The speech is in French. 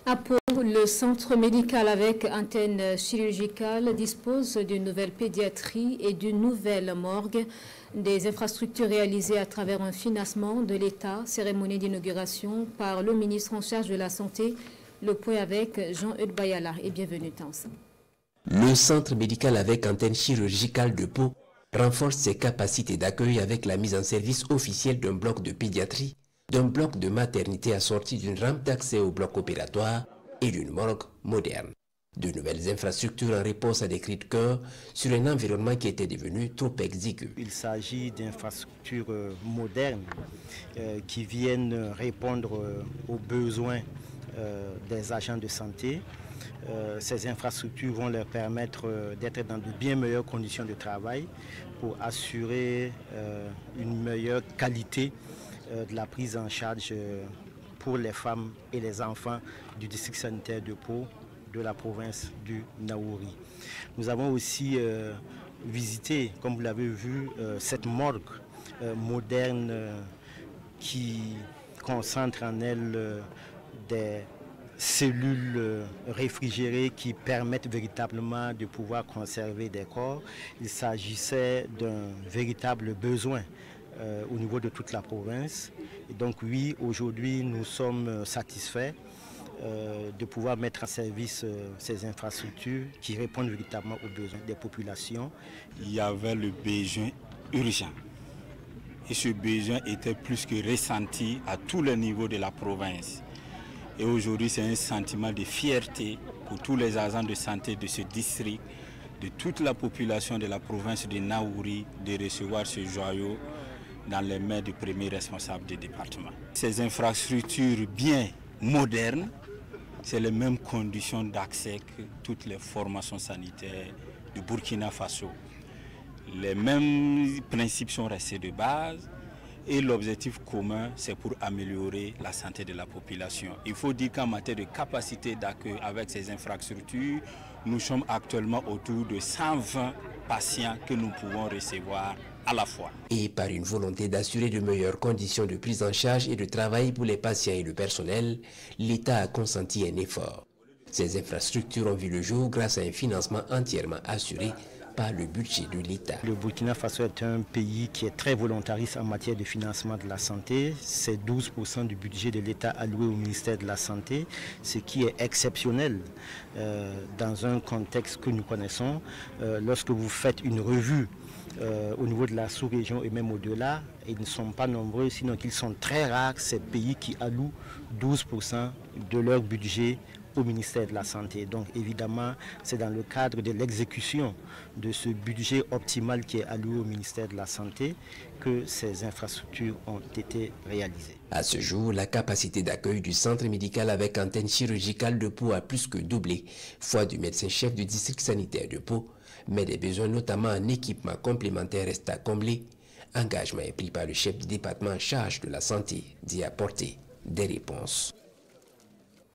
À Pau, le centre médical avec antenne chirurgicale dispose d'une nouvelle pédiatrie et d'une nouvelle morgue. Des infrastructures réalisées à travers un financement de l'État, cérémonie d'inauguration par le ministre en charge de la Santé. Le point avec Jean-Eudes Bayala et bienvenue Tans. Le centre médical avec antenne chirurgicale de Pau renforce ses capacités d'accueil avec la mise en service officielle d'un bloc de pédiatrie, d'un bloc de maternité assorti d'une rampe d'accès au bloc opératoire et d'une morgue moderne. De nouvelles infrastructures en réponse à des cris de cœur sur un environnement qui était devenu trop exigu. Il s'agit d'infrastructures modernes qui viennent répondre aux besoins des agents de santé. Ces infrastructures vont leur permettre d'être dans de bien meilleures conditions de travail pour assurer une meilleure qualité de la prise en charge pour les femmes et les enfants du district sanitaire de Pau, de la province du Naouri. Nous avons aussi visité, comme vous l'avez vu, cette morgue moderne qui concentre en elle des cellules réfrigérées qui permettent véritablement de pouvoir conserver des corps. Il s'agissait d'un véritable besoin au niveau de toute la province. Et donc oui, aujourd'hui nous sommes satisfaits de pouvoir mettre en service ces infrastructures qui répondent véritablement aux besoins des populations. Il y avait le besoin urgent. Et ce besoin était plus que ressenti à tous les niveaux de la province. Et aujourd'hui, c'est un sentiment de fierté pour tous les agents de santé de ce district, de toute la population de la province de Naouri, de recevoir ce joyau dans les mains du premier responsable du département. Ces infrastructures bien modernes, c'est les mêmes conditions d'accès que toutes les formations sanitaires du Burkina Faso. Les mêmes principes sont restés de base et l'objectif commun, c'est pour améliorer la santé de la population. Il faut dire qu'en matière de capacité d'accueil avec ces infrastructures, nous sommes actuellement autour de 120 patients que nous pouvons recevoir à la fois. Et par une volonté d'assurer de meilleures conditions de prise en charge et de travail pour les patients et le personnel, l'État a consenti un effort. Ces infrastructures ont vu le jour grâce à un financement entièrement assuré par le budget de l'État. Le Burkina Faso est un pays qui est très volontariste en matière de financement de la santé. C'est 12% du budget de l'État alloué au ministère de la Santé, ce qui est exceptionnel dans un contexte que nous connaissons. Lorsque vous faites une revue au niveau de la sous-région et même au-delà, ils ne sont pas nombreux, sinon qu'ils sont très rares, ces pays qui allouent 12% de leur budget au ministère de la Santé. Donc évidemment, c'est dans le cadre de l'exécution de ce budget optimal qui est alloué au ministère de la Santé que ces infrastructures ont été réalisées. À ce jour, la capacité d'accueil du centre médical avec antenne chirurgicale de Pau a plus que doublé, foi du médecin-chef du district sanitaire de Pau, mais des besoins notamment en équipement complémentaire restent à combler. Engagement est pris par le chef du département en charge de la santé d'y apporter des réponses.